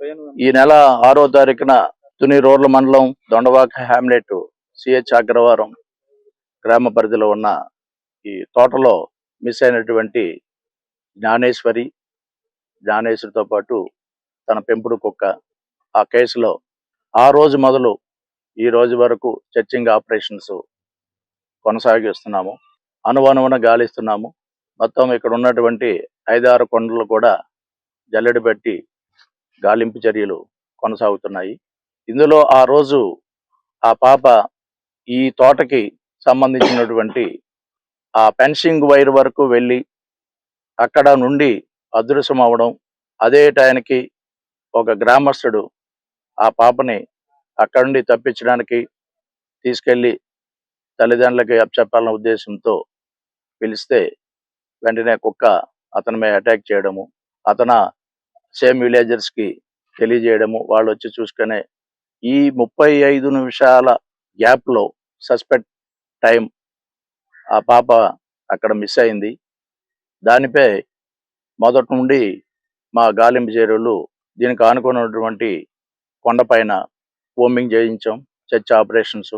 ఈ నెల 6వ తారీఖున తుని రోడ్ల మండలం దొండవాక హ్యామ్లెట్ సిహెచ్ అగ్రవారం గ్రామ పరిధిలో ఉన్న ఈ తోటలో మిస్ అయినటువంటి జ్ఞానేశ్వరితో పాటు తన పెంపుడు కుక్క ఆ కేసులో ఆ రోజు మొదలు ఈ రోజు వరకు సెర్చింగ్ ఆపరేషన్స్ కొనసాగిస్తున్నాము. అనువనువున గాలిస్తున్నాము. మొత్తం ఇక్కడ ఉన్నటువంటి 5-6 కొండలు కూడా జల్లెడ పెట్టి గాలింపు చర్యలు కొనసాగుతున్నాయి. ఇందులో ఆ రోజు ఆ పాప ఈ తోటకి సంబంధించినటువంటి ఆ ఫెన్సింగ్ వైర్ వరకు వెళ్ళి అక్కడ నుండి అదృశ్యం అవడం, అదే టైంకి ఒక గ్రామస్తుడు ఆ పాపని అక్కడి నుండి తప్పించడానికి తీసుకెళ్లి తల్లిదండ్రులకి అప్పచెప్పాలన్న ఉద్దేశంతో పిలిస్తే వెంటనే కుక్క అతని మీద అటాక్ చేయడము, అతను సేమ్ విలేజర్స్కి తెలియజేయడము, వాళ్ళు వచ్చి చూసుకునే ఈ 35 నిమిషాల గ్యాప్లో సస్పెక్ట్ టైం ఆ పాప అక్కడ మిస్ అయింది. దానిపై మొదటి నుండి మా గాలింపు చర్యలు దీనికి ఆనుకున్నటువంటి కొండపైన కోంబింగ్ చేయించాం, సెర్చ్ ఆపరేషన్స్,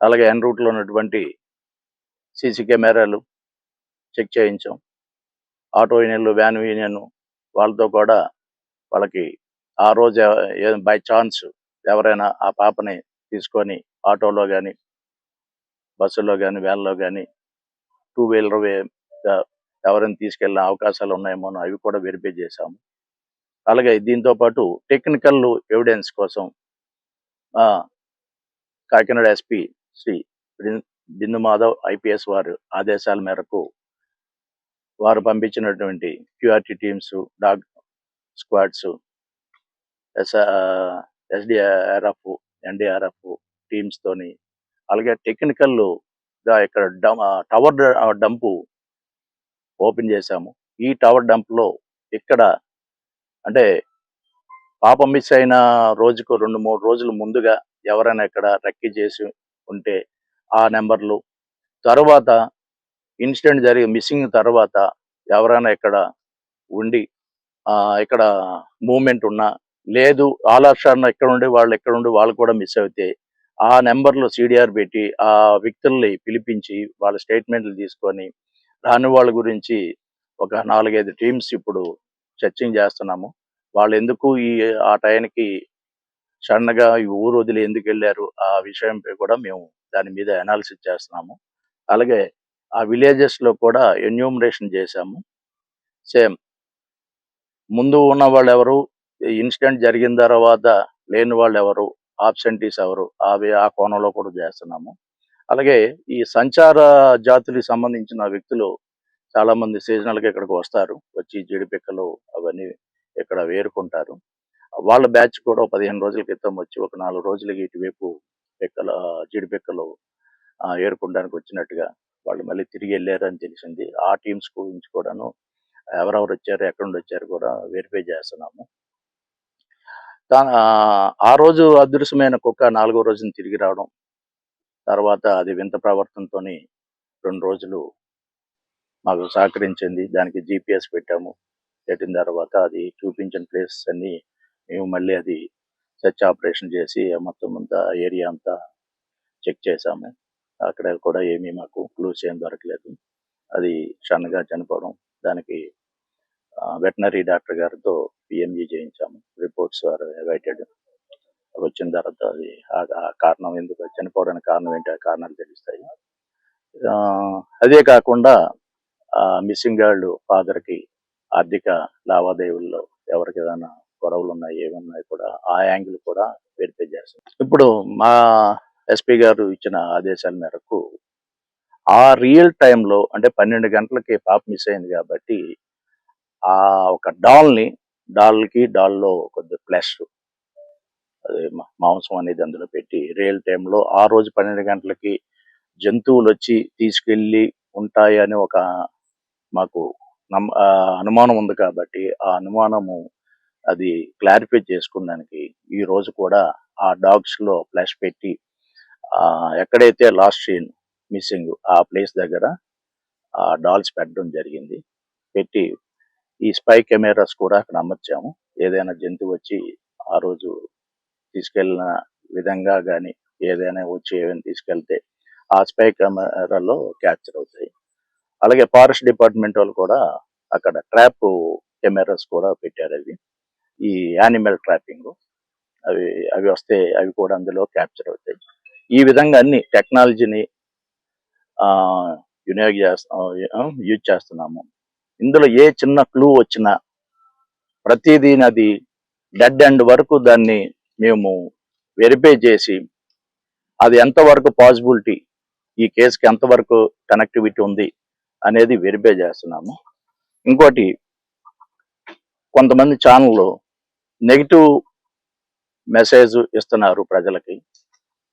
అలాగే ఎన్ రూట్లో ఉన్నటువంటి సీసీ కెమెరాలు చెక్ చేయించాం. ఆటో యూనియన్లు, వ్యాన్ యూనియన్ వాళ్ళతో కూడా వాళ్ళకి ఆ రోజు బై ఛాన్స్ ఎవరైనా ఆ పాపని తీసుకొని ఆటోలో కానీ, బస్సులో కానీ, వ్యాన్లో కానీ, 2 వీలర్ ఎవరైనా తీసుకెళ్ళిన అవకాశాలు ఉన్నాయేమో అవి కూడా వెరిఫై చేశాము. అలాగే దీంతో పాటు టెక్నికల్ ఎవిడెన్స్ కోసం కాకినాడ ఎస్పీ శ్రీ బిందు మాధవ్ ఐపీఎస్ వారి ఆదేశాల మేరకు వారు పంపించినటువంటి QRT teams, dog squads, SDRF, NDRF teams తోని, అలాగే టెక్నికల్గా ఇక్కడ టవర్ డంపు ఓపెన్ చేశాము. ఈ టవర్ డంప్లో ఇక్కడ అంటే పాప మిస్ అయిన రోజుకు 2-3 రోజుల ముందుగా ఎవరైనా ఇక్కడ రెక్కి చేసి ఉంటే ఆ నెంబర్లు, తర్వాత ఇన్సిడెంట్ జరిగి మిస్సింగ్ తర్వాత ఎవరైనా ఇక్కడ ఉండి ఇక్కడ మూమెంట్ ఉన్నా, లేదు ఆలాక్షాన ఎక్కడ ఉండి వాళ్ళు కూడా మిస్ అవుతే ఆ నెంబర్లో సిడిఆర్ పెట్టి ఆ వ్యక్తుల్ని పిలిపించి వాళ్ళ స్టేట్మెంట్లు తీసుకొని రాని వాళ్ళ గురించి ఒక 4-5 టీమ్స్ ఇప్పుడు సెర్చింగ్ చేస్తున్నాము. వాళ్ళు ఎందుకు ఆ టైంకి సడన్గా ఈ ఊరు వదిలి ఎందుకు వెళ్ళారు ఆ విషయంపై కూడా మేము దాని మీద అనాలిసిస్ చేస్తున్నాము. అలాగే ఆ విలేజెస్లో కూడా ఎన్యూమరేషన్ చేశాము. సేమ్ ముందు ఉన్న వాళ్ళు ఎవరు, ఇన్సిడెంట్ జరిగిన తర్వాత లేని వాళ్ళు ఎవరు, ఆబ్సెంటీస్ ఎవరు, ఆ కోణంలో కూడా చేస్తున్నాము. అలాగే ఈ సంచార జాతులకు సంబంధించిన వ్యక్తులు చాలామంది సీజనల్గా ఇక్కడికి వస్తారు, వచ్చి జీడిపిక్కలు అవన్నీ ఇక్కడ వేరుకుంటారు. వాళ్ళ బ్యాచ్ కూడా 15 రోజుల క్రితం వచ్చి ఒక 4 రోజులకి ఇటువైపు జీడిపిక్కలు ఏరుకోవడానికి వచ్చినట్టుగా వాళ్ళు మళ్ళీ తిరిగి వెళ్ళారని తెలిసింది. ఆ టీమ్స్ గురించి కూడాను ఎవరెవరు వచ్చారు, ఎక్కడి నుండి వచ్చారు కూడా వెరిఫై చేస్తున్నాము. ఆ రోజు అదృశ్యమైన కుక్క 4వ రోజున తిరిగి రావడం, తర్వాత అది వింత ప్రవర్తనతో 2 రోజులు మాకు సహకరించింది. దానికి జీపీఎస్ పెట్టాము. పెట్టిన తర్వాత అది చూపించిన ప్లేసెస్ అన్నీ మేము మళ్ళీ అది సెర్చ్ ఆపరేషన్ చేసి మొత్తం అంతా ఏరియా అంతా చెక్ చేశాము. అక్కడ కూడా ఏమీ మాకు క్లూస్ ఏం దొరకలేదు. అది సడన్గా చనిపోవడం, దానికి వెటనరీ డాక్టర్ గారితో పిఎంజీ చేయించాము. Reports are awaited. వచ్చిన తర్వాత అది ఆ కారణం ఎందుకు చనిపోవడానికి కారణం ఏంటి, ఆ కారణాలు తెలుస్తాయి. అదే కాకుండా మిస్సింగ్ గర్ల్ ఫాదర్కి ఆర్థిక లావాదేవీల్లో ఎవరికి ఏదైనా గొడవలు ఉన్నాయి, ఏమన్నాయి కూడా ఆ యాంగిల్ కూడా వెరిఫై చేస్తాం. ఇప్పుడు మా ఎస్పీ గారు ఇచ్చిన ఆదేశాల మేరకు ఆ రియల్ టైంలో అంటే 12 గంటలకి పాప మిస్ అయింది కాబట్టి ఆ ఒక డాల్లో కొద్దిగా ఫ్లెష్, అదే మాంసం అనేది అందులో పెట్టి రియల్ టైంలో ఆ రోజు 12 గంటలకి జంతువులు వచ్చి తీసుకెళ్ళి ఉంటాయని ఒక మాకు అనుమానం ఉంది కాబట్టి ఆ అనుమానము అది క్లారిఫై చేసుకోవడానికి ఈ రోజు కూడా ఆ డాగ్స్లో ఫ్లాష్ పెట్టి ఎక్కడైతే లాస్ట్ సీన్ మిస్సింగ్ ఆ ప్లేస్ దగ్గర డాల్స్ పెట్టడం జరిగింది. పెట్టి ఈ స్పై కెమెరాస్ కూడా అక్కడ అమర్చాము. ఏదైనా జంతువు వచ్చి ఆ రోజు తీసుకెళ్ళిన విధంగా కానీ ఏదైనా వచ్చి ఏమైనా తీసుకెళ్తే ఆ స్పై కెమెరాలో క్యాప్చర్ అవుతాయి. అలాగే ఫారెస్ట్ డిపార్ట్మెంట్ వాళ్ళు కూడా అక్కడ ట్రాప్ కెమెరాస్ కూడా పెట్టారు. అవి ఈ యానిమల్ ట్రాపింగ్ అవి అవి వస్తే అవి కూడా అందులో క్యాప్చర్ అవుతాయి. ఈ విధంగా అన్ని టెక్నాలజీని యూజ్ చేస్తున్నాము. ఇందులో ఏ చిన్న క్లూ వచ్చినా ప్రతిదీ అది డెడ్ ఎండ్ వరకు దాన్ని మేము వెరిఫై చేసి అది ఎంతవరకు పాసిబిలిటీ, ఈ కేసుకి ఎంతవరకు కనెక్టివిటీ ఉంది అనేది వెరిఫై చేస్తున్నాము. ఇంకోటి, కొంతమంది ఛానళ్ళు నెగిటివ్ మెసేజ్ ఇస్తున్నారు ప్రజలకి.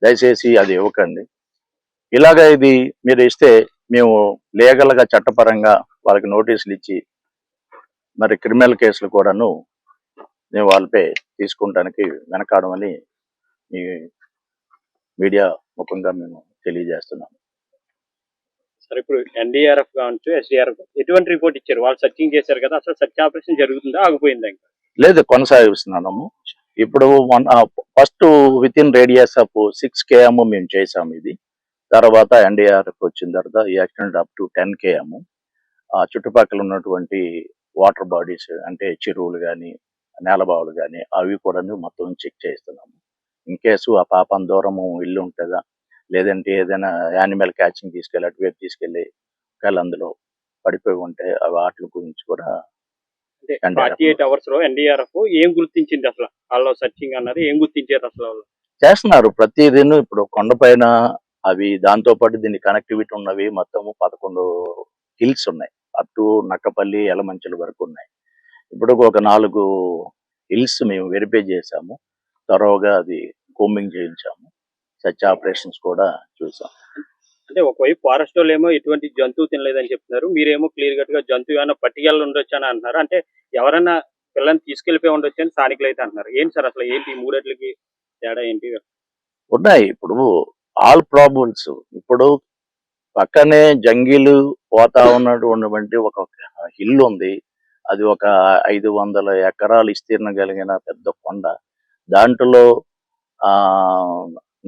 దయచేసి అది ఇవ్వకండి. ఇలాగ ఇది మీరు ఇస్తే మేము లీగల్గా చట్టపరంగా వాళ్ళకి నోటీసులు ఇచ్చి మరి క్రిమినల్ కేసులు కూడాను మేము వాళ్ళపై తీసుకుంటానికి వెనకాడమని ఈ మీడియా ముఖంగా మేము తెలియజేస్తున్నాము. సరే, ఇప్పుడు ఎన్డీఆర్ఎఫ్ కావచ్చు, ఎస్డీఆర్ఎఫ్ ఎటువంటి రిపోర్ట్ ఇచ్చారు? వాళ్ళు సర్చింగ్ చేశారు కదా, అసలు సర్చ్ ఆపరేషన్ జరుగుతుందా, ఆగిపోయిందా? ఇంకా లేదు, కొనసాగిస్తున్నాము. ఇప్పుడు first with in radius of 6 km మేము చేసాము. ఇది తర్వాత ఎన్డీఆర్ఎఫ్ వచ్చిన తర్వాత యాక్సిడెంట్ అప్ టు 10 km చుట్టుపక్కల ఉన్నటువంటి వాటర్ బాడీస్ అంటే చెరువులు కానీ నేలబావులు కానీ అవి కూడా మొత్తం చెక్ చేస్తున్నాము. ఇన్ కేసు ఆ పాపం దూరము ఇల్లు ఉంటుందా, లేదంటే ఏదైనా యానిమల్ క్యాచింగ్ తీసుకెళ్ళి అటువైపు తీసుకెళ్ళి ఒకవేళ అందులో పడిపోయి ఉంటే వాటి గురించి కూడా 48 hours లో ఎన్డీఆర్ఎఫ్ ఏం గుర్తించింది? అసలు వాళ్ళు సర్చింగ్ అన్నారు, ఏం గుర్తించారు అసలు వాళ్ళు? చేస్తున్నారు ప్రతిదిన. ఇప్పుడు కొండపైన అవి దాంతో పాటు దీని కనెక్టివిటీ ఉన్నవి మొత్తము 11 హిల్స్ ఉన్నాయి. అప్ టు నక్కపల్లి, ఎలమంచుల వరకు ఉన్నాయి. ఇప్పుడు ఒక 4 హిల్స్ మేము వెరిఫై చేసాము. త్వరగా అది కోమింగ్ చేయించాము. సర్చ్ ఆపరేషన్స్ కూడా చూసాం. అంటే ఒకవైపు ఫారెస్ట్ వాళ్ళు ఏమో ఎటువంటి జంతువు తినలేదని చెప్తున్నారు, మీరేమో క్లియర్ కట్ గా జంతువు ఏమైనా పట్టుకెళ్ళి ఉండొచ్చు అని అంటున్నారు. అంటే ఎవరన్నా పిల్లల్ని తీసుకెళ్లిపోయి ఉండొచ్చు అని స్థానికులు అయితే అంటున్నారు. ఏంటి సార్ అసలు ఏంటి ఈ మూడట్లకి తేడా ఏంటి? ఉన్నాయి. ఇప్పుడు ఆల్ ప్రాబ్లమ్స్ ఇప్పుడు పక్కనే జంగిల్ పోతా ఉన్నటువంటి ఒక హిల్ ఉంది. అది ఒక 500 ఎకరాలు విస్తీర్ణం కలిగిన పెద్ద కొండ. దాంట్లో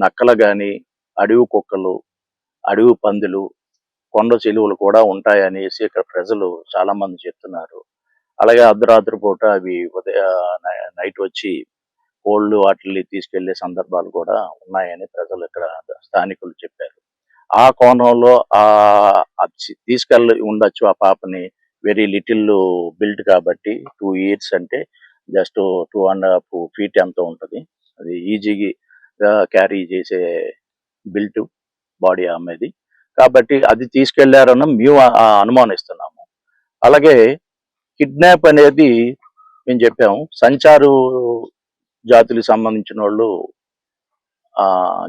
నక్కలు కానీ, అడవి కుక్కలు, అడవి పందులు, కొండ చెలువలు కూడా ఉంటాయనేసి ఇక్కడ ప్రజలు చాలా మంది చెప్తున్నారు. అలాగే అర్ధరాత్రి పూట అవి నైట్ వచ్చి కోళ్ళు వాటిని తీసుకెళ్లే సందర్భాలు కూడా ఉన్నాయని ప్రజలు ఇక్కడ స్థానికులు చెప్పారు. ఆ కోణంలో తీసుకెళ్ళి ఉండొచ్చు ఆ పాపని. వెరీ లిటిల్ బిల్ట్ కాబట్టి 2 years అంటే జస్ట్ 2.5 feet ఎంత ఉంటుంది. అది ఈజీగా క్యారీ చేసే బిల్ట్ బాడీ అమ్మేది కాబట్టి అది తీసుకెళ్లారని మేము అనుమానిస్తున్నాము. అలాగే కిడ్నాప్ అనేది మేము చెప్పాము. సంచారు జాతులకు సంబంధించిన వాళ్ళు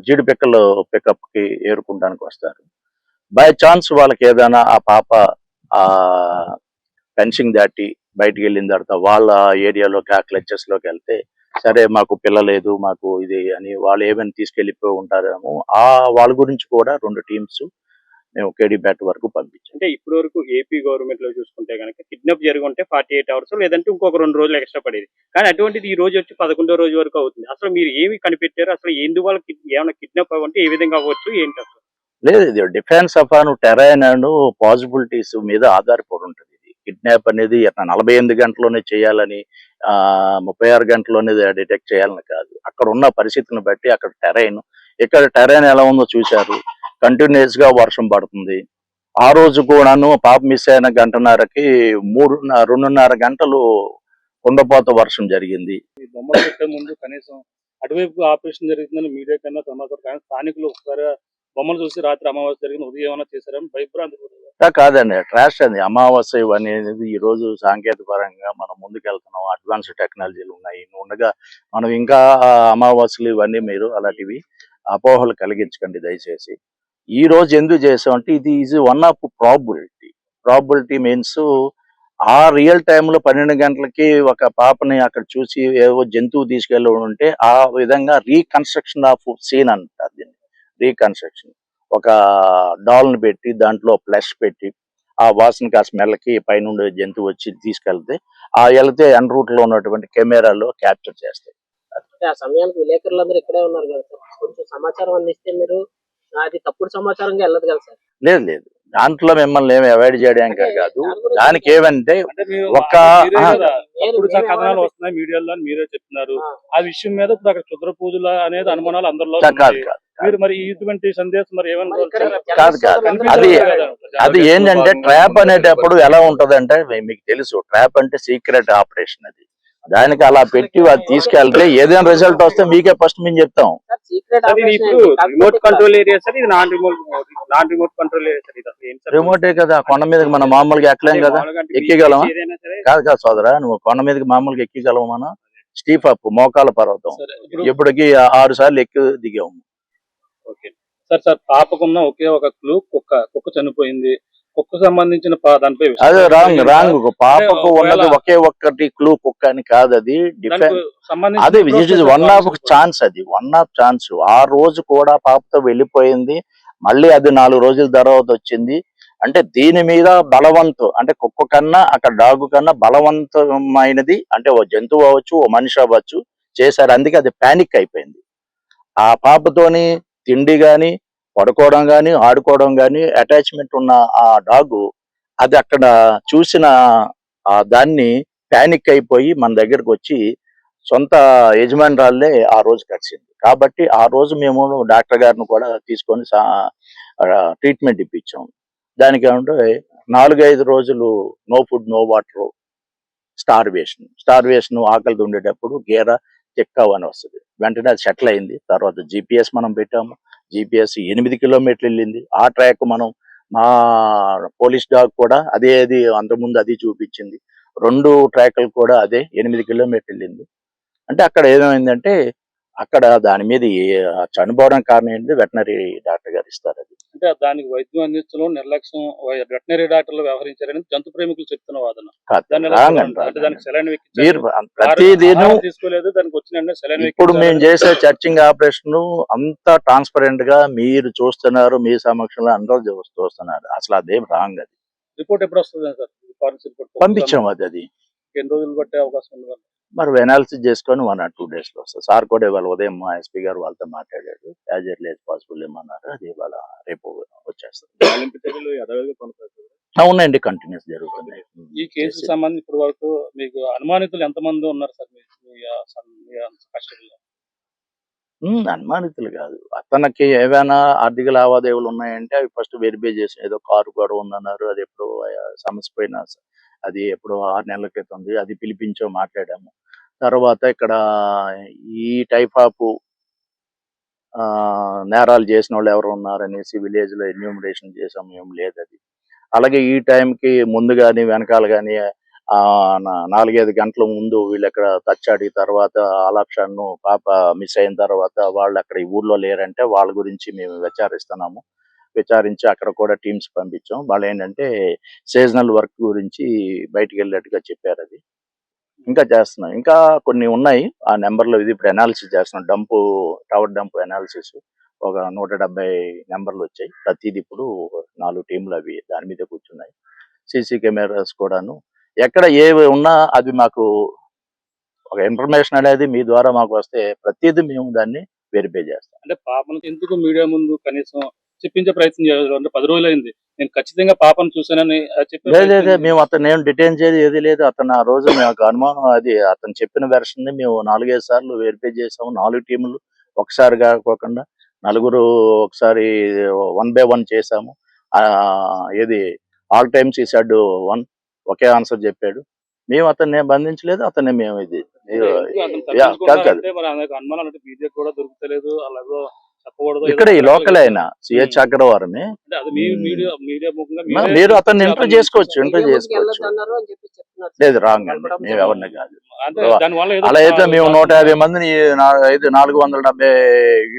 జీడి పిక్కలు పికప్కి ఏరుకుంటానికి వస్తారు. బై ఛాన్స్ వాళ్ళకి ఏదైనా ఆ పాప ఫెన్సింగ్ దాటి బయటికి వెళ్ళిన తర్వాత వాళ్ళ ఏరియాలోకి ఆ క్లచెస్లోకి వెళ్తే సరే మాకు పిల్ల లేదు మాకు ఇది అని వాళ్ళు ఏమైనా తీసుకెళ్ళిపోయి ఉంటారేమో. వాళ్ళ గురించి కూడా 2 teams మేము కేడీపేట వరకు పంపించాం. అంటే ఇప్పటి వరకు ఏపీ గవర్నమెంట్ లో చూసుకుంటే కనుక కిడ్నాప్ జరిగి ఉంటే 48 hours లేదంటే ఇంకొక 2 రోజులు ఎక్స్ట్రా పడేది. కానీ అటువంటిది ఈ రోజు వచ్చి 11వ రోజు వరకు అవుతుంది. అసలు మీరు ఏమి కనిపెట్టారు? అసలు ఎందువల్ల ఏమైనా కిడ్నాప్ అవ్వంటే ఏ విధంగా అవ్వచ్చు ఏంటి అసలు? లేదు, ఇది defence upon terrain and possibilities మీద ఆధారపడి ఉంటుంది. ఇది కిడ్నాప్ అనేది 48 గంటల్లోనే చేయాలని 36 గంటల్లోనే డిటెక్ట్ చేయాలని కాదు. అక్కడ ఉన్న పరిస్థితిని బట్టి అక్కడ టెరైన్, ఇక్కడ టెరైన్ ఎలా ఉందో చూశారు. కంటిన్యూస్ గా వర్షం పడుతుంది. ఆ రోజు కూడాను పాప మిస్ అయిన 1:30కి 2.5 గంటలు కుండపోత వర్షం జరిగింది. బొమ్మలు పెట్టే ముందు కనీసం అటువైపు ఆపరేషన్ జరుగుతుందని మీడియా కన్నా సమాచారం, కానీ స్థానికులు ఒకసారి బొమ్మలు చూసి రాత్రి అమావాస్య జరిగింది ఉదయం ఏమైనా చేశారని భయభ్రాంతి. కాదండి, ట్రాష్ అండి. అమావాస్య అనేది ఈ రోజు సాంకేతిక పరంగా మనం ముందుకెళ్తున్నాం. అడ్వాన్స్ టెక్నాలజీలు ఉన్నాయి ఉండగా మనం ఇంకా అమావాస్యలు ఇవన్నీ మీరు అలాంటివి అపోహలు కలిగించకండి దయచేసి. ఈ రోజు ఎందుకు చేసామంటే ఇది is one of probability means ఆ రియల్ టైంలో 12 గంటలకి ఒక పాపని అక్కడ చూసి ఏవో జంతువు తీసుకెళ్ళి ఉంటే ఆ విధంగా రీకన్స్ట్రక్షన్ ఆఫ్ సీన్ అంటారు దీన్ని. రీకన్స్ట్రక్షన్ ఒక డాల్ని పెట్టి దాంట్లో ఫ్లష్ పెట్టి ఆ వాసనకి ఆ స్మెల్కి పైనుండి జంతువు వచ్చి తీసుకెళ్తే ఆ వెళ్తే ఎన్ రూట్ లో ఉన్నటువంటి కెమెరాలో క్యాప్చర్ చేస్తాయి. అంటే ఆ సమయానికి విలేకరులందరూ ఇక్కడే ఉన్నారు కదా సార్. కొంచెం సమాచారం అందిస్తే మీరు అది తప్పుడు సమాచారంగా వెళ్ళదు కదా సార్. లేదు లేదు, దాంట్లో మిమ్మల్ని ఏమి అవాయిడ్ చేయడానికి కాదు. దానికి ఏమంటే అంటే మీరు ఒక మీరే ఆ, కదా తప్పుడు మీరే కథనాలు వాళ్ళకి- వస్తున్నాయి మీడియాలో అని మీరే చెప్తున్నారు. ఆ, ఆ విషయం మీద ఇప్పుడు అక్కడ క్షుద్ర పూజలు అనేది అనుమానాలు అందరిలో కాదు ఉన్నాయి. కాదు మీరు మరి ఇటువంటి సందేశం మరి మరి ఏమనుకోవాలి ఇక్కడ సార్? కాదు కాదు. జర్నలిస్టులందరూ అది ఉన్నారు కదా. అది ఏంటంటే ట్రాప్ అనేటప్పుడు ఎలా ఉంటదంటే మీకు తెలుసు, ట్రాప్ అంటే సీక్రెట్ ఆపరేషన్. అది దానికి అలా పెట్టి అది తీసుకెళ్తే ఏదైనా రిజల్ట్ వస్తే మీకే ఫస్ట్ మేము చెప్తాం. సార్, సీక్రెట్ సార్ ఇది ఆపరేషన్ ఇప్పుడు ఏంటి? కాకపోతే రిమోట్ ఇక్కడ కంట్రోల్ ఏరియా సార్, ఇది non remote control area sir. ఇది అసలు ఏం సార్? రిమోటే కదా, కొండ మీదకి మనం మామూలుగా ఎక్కలేం కదా. మామూలుగా అంటే ఎక్కిగలమా? ఏదైనా సరే కాదు కాదు సోదరా, నువ్వు కొండ మీదకి మామూలుగా ఎక్కిగలవు. మనం స్టీఫ్ అప్ మోకాల పర్వతం సరే ఇప్పుడు ఇప్పటికి 6 సార్లు ఎక్కి దిగాము. ఓకే. సార్ పాపకున్న ఒకే ఒక క్లూ కుక్క చనిపోయింది. కుక్క సంబంధించిన దానిపై విషయం అదే రాంగ్ తెలియదా? రాంగ్. పాపకు ఉన్నది ఒకవేళ ఒకే ఒక్కటి క్లూ కుక్క అని కాదు. అది డిఫెన్స్. దానికి సంబంధించిన అదే it is process one of కావచ్చు. ఛాన్స్. అది వన్ ఆఫ్ ఛాన్స్. ఆ రోజు కూడా పాపతో వెళ్ళిపోయింది, మళ్ళీ అది 4 రోజుల తర్వాత వచ్చింది. అంటే దీని మీద బలవంతం, అంటే కుక్క కన్నా అక్కడ డాగు కన్నా బలవంతమైనది, అంటే ఓ జంతువు అవ్వచ్చు ఓ మనిషి అవ్వచ్చు చేశారు. అందుకే అది పానిక్ అయిపోయింది. ఆ పాపతోని తిండి గాని పడుకోవడం గాని ఆడుకోవడం గాని అటాచ్మెంట్ ఉన్న ఆ డాగు అది అక్కడ చూసిన ఆ దాన్ని పానిక్ అయిపోయి మన దగ్గరకు వచ్చి సొంత యజమానురాళ్ళే ఆ రోజు కరిచింది. కాబట్టి ఆ రోజు మేము డాక్టర్ గారిని కూడా తీసుకొని ట్రీట్మెంట్ ఇప్పించాం. దానికి ఏమంటే 4-5 రోజులు no food no water, starvation ఆకలితో ఉండేటప్పుడు గేర చెక్కావు అని వస్తుంది. వెంటనే అది సెటిల్ అయింది. తర్వాత జిపిఎస్ మనం పెట్టాము. జిపిఎస్ 8 కిలోమీటర్లు వెళ్ళింది. ఆ ట్రాక్ మనం మా పోలీస్ డాగ్ కూడా అది అంతకుముందు అది చూపించింది. 2 ట్రాక్లు కూడా అదే 8 కిలోమీటర్లు వెళ్ళింది. అంటే అక్కడ ఏమైందంటే అక్కడ దాని మీద చనిపోవడం కారణం ఏంటి వెటనరీ డాక్టర్ గారు ఇస్తారు. అది అంటే దానికి వైద్యం అందించడంలో నిర్లక్ష్యం వెటనరీ డాక్టర్లు వ్యవహరించారని జంతు ప్రేమికులు చెప్తున్న వాదన. కాదు, దాన్ని ఎలా రాంగ్ చూడాలి? అంటే దానికి సెలైన్ మీరు ఎక్కించారు, ప్రతిదీను తీసుకోలేదు, దానికి వచ్చిన వెంటనే సెలైన్ ఇప్పుడు మేము ఎక్కించారు. చేసే చర్చింగ్ ఆపరేషన్ అంతా ట్రాన్స్పరెంట్ గా మీరు చూస్తున్నారు, మీ సమక్షంలో అందరూ చూస్తున్నారు. అసలు అదేం రాంగ్. అది రిపోర్ట్ ఎప్పుడు వస్తుంది సార్? Forensic report పంపించాము. అది ఎన్ని రోజులు పట్టే అవకాశం ఉంది? మరి అనాలిసిస్ చేసుకొని 1 or 2 days లో వస్తుంది. సార్ కూడా ఇవాళ ఉదయం మా ఎస్పీ గారు వాళ్ళతో మాట్లాడాడు. యాజ్ ఎర్లీ యాజ్ పాసిబుల్ ఏమన్నారు. అది ఇవాళ రేపు వచ్చేస్తుంది. గాలింపు చర్యలు యథావిధిగా కొనసాగుతాయి. అవునండి, కంటిన్యూస్ జరుగుతుంది. ఈ కేసుకు సంబంధించి ఇప్పటి వరకు మీకు అనుమానితులు ఎంతమంది ఉన్నారు సార్? మీ కస్టడీలో అనుమానితులు కాదు, అతనికి ఏవైనా ఆర్థిక లావాదేవీలు ఉన్నాయంటే అవి ఫస్ట్ వెరిఫై చేసి, ఏదో కారు కూడా ఉందన్నారు. అది ఎప్పుడు సమస్య పోయినా అది ఎప్పుడు 6 నెలల క్రితం ఉంది. అది పిలిపించో మాట్లాడాము. తర్వాత ఇక్కడ ఈ టైప్ ఆఫ్ నేరాలు చేసిన వాళ్ళు ఎవరు ఉన్నారనేసి విలేజ్ లో ఎన్యూమరేషన్ చేసాము. ఏం లేదు అది. అలాగే ఈ టైంకి ముందు కానీ వెనకాల కానీ 4-5 గంటల ముందు వీళ్ళు ఎక్కడ తచ్చాడి తర్వాత ఆలాప్షన్ను పాప మిస్ అయిన తర్వాత వాళ్ళు అక్కడ ఈ ఊర్లో లేరంటే వాళ్ళ గురించి మేము విచారిస్తున్నాము. విచారించి అక్కడ కూడా టీమ్స్ పంపించాం. వాళ్ళు ఏంటంటే సీజనల్ వర్క్ గురించి బయటికి వెళ్ళినట్టుగా చెప్పారు. అది ఇంకా చేస్తున్నాం. ఇంకా కొన్ని ఉన్నాయి ఆ నెంబర్లో. ఇది ఇప్పుడు అనాలిసిస్ చేస్తున్నాం. టవర్ డంప్ అనాలిసిస్ ఒక 170 నెంబర్లు వచ్చాయి. ప్రతిది ఇప్పుడు 4 టీంలు అవి దాని మీద కూర్చున్నాయి. సీసీ కెమెరాస్ కూడాను ఎక్కడ ఏవి ఉన్నా అది మాకు ఒక ఇన్ఫర్మేషన్ అనేది మీ ద్వారా మాకు వస్తే ప్రతిదీ మేము దాన్ని వెరిఫై చేస్తాం. అంటే పాపను ఎందుకు మీడియా ముందు కనీసం చెప్పించే ప్రయత్నం చేయలేదు? అంటే 10 రోజులు అయింది, నేను ఖచ్చితంగా పాపను చూశానని చెప్పే లేదు ప్రయత్నం మేము అతను ఏం డిటైన్ చేయదు ఏది లేదు. అతను ఆ రోజు మాకు అనుమానం, అది అతను చెప్పిన వెర్షన్ ని మేము 4-5 సార్లు వెరిఫై చేసాము. 4 టీములు ఒకసారి కాకోకుండా 4 ఒకసారి 1 by 1 చేసాము. ఏది ఆల్ టైమ్స్ ఈ సెడ్ 1 ఒకే ఆన్సర్ చెప్పాడు. మేము అతన్ని బంధించలేదు. అతన్ని మేము ఇది ఎందుకు అతను కాదు కాదు తప్పించుకున్నారంటే మరి అనేక అనుమానాలు, అంటే మీడియా కూడా దొరుకుతలేదు, అలాగో చెప్పకూడదు, ఏదో ఇక్కడ ఈ రకరకాలుగా లోకల్ అయినా సిహెచ్ ఉమ్. అగ్రవారమే. అంటే అది మీ మీడియా ముఖంగా మీరు మీరే అతన్ని తీసుకొచ్చి ఇంటర్ అతన్ని చేసుకోవచ్చు, చూసారు. ఇంటర్ మీడియా ముందుకు చేసుకోవచ్చు. వెళ్ళొద్దు అన్నారు అని చెప్పి చెప్తున్నారు. లేదు రాంగ్ అండి, కలపడం మేము ఎవరిని కాదు. అంటే దానివల్ల ఏదో అలా అయితే మేము 150 మందిని 470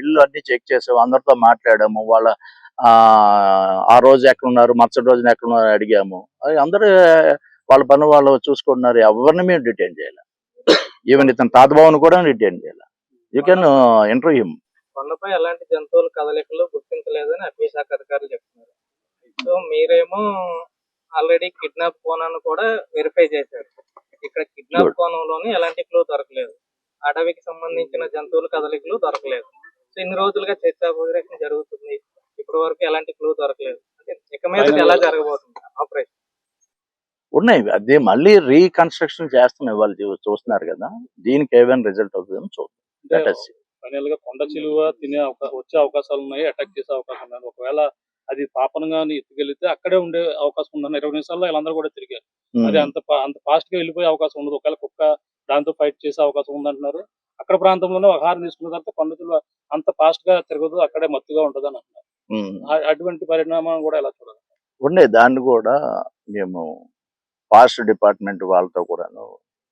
ఇళ్ళు అన్ని చెక్ చేసాము. అందరితో మాట్లాడాము. వాళ్ళ ఆ రోజు ఎక్కడున్నారు, మరుసటి రోజున ఎక్కడున్నారు అడిగాము. అది అందరూ వాళ్ళ పని వాళ్ళు చూసుకుంటున్నారు. ఎవరిని మేము డిటైన్ చేయాలి. ఈవెన్ ఇతను తాతబాబుని కూడా డిటైన్ చేయాలి. You can interview him. కొండపై ఎలాంటి జంతువుల కదలికలు గుర్తించలేదని అటవీ శాఖ అధికారులు చెప్తున్నారు. సో మీరేమో ఆల్రెడీ కిడ్నాప్ కోణాన్ని కూడా వెరిఫై చేశారు. ఇక్కడ కిడ్నాప్ Good. కోణంలోని ఎలాంటి క్లూ దొరకలేదు. అడవికి సంబంధించిన జంతువుల కదలికలు దొరకలేదు. సో ఇన్ని రోజులుగా చర్చాపరిరక్షణ జరుగుతుంది. ఇప్పటి వరకు ఎలాంటి క్లూ దొరకలేదు. అంటే ఇక మీద ఎలా జరగబోతుంది ఆపరేషన్? ఉన్నాయి, అదే మళ్ళీ రీకన్స్ట్రక్షన్ చేస్తున్నాయి వాళ్ళు, చూస్తున్నారు కదా, దీనికి ఏమైనా రిజల్ట్ అవుతుందని చూద్దాం. Let us see. ఫైనల్ గా కొండ చిలువ వచ్చే అవకాశాలు ఉన్నాయి, అటాక్ చేసే అవకాశం ఉన్నాయి. ఒకవేళ అది పాపనగా ఎత్తుకెళ్తే అక్కడే ఉండే అవకాశం ఉందని 20 నిమిషాల్లో వీళ్ళందరూ కూడా తిరిగారు. అది అంత ఫాస్ట్ గా వెళ్ళిపోయే అవకాశం ఉండదు. ఒకవేళ కుక్క దాంతో ఫైట్ చేసే అవకాశం ఉందంటున్నారు. అక్కడ ప్రాంతంలోనే ఆహారం తీసుకున్న తర్వాత కొండ చిలువ అంత ఫాస్ట్ గా తిరగదు, అక్కడే మత్తుగా ఉంటది అని అంటున్నారు. అటువంటి పరిణామం కూడా ఎలా చూడాలి? ఉండే దాన్ని కూడా మేము ఫారెస్ట్ డిపార్ట్మెంట్ వాళ్ళతో కూడాను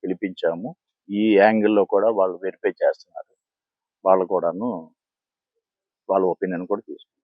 పిలిపించాము. ఈ యాంగిల్లో కూడా వాళ్ళు వెరిఫై చేస్తున్నారు. వాళ్ళు కూడాను వాళ్ళ ఒపీనియన్ కూడా తీసుకున్నారు.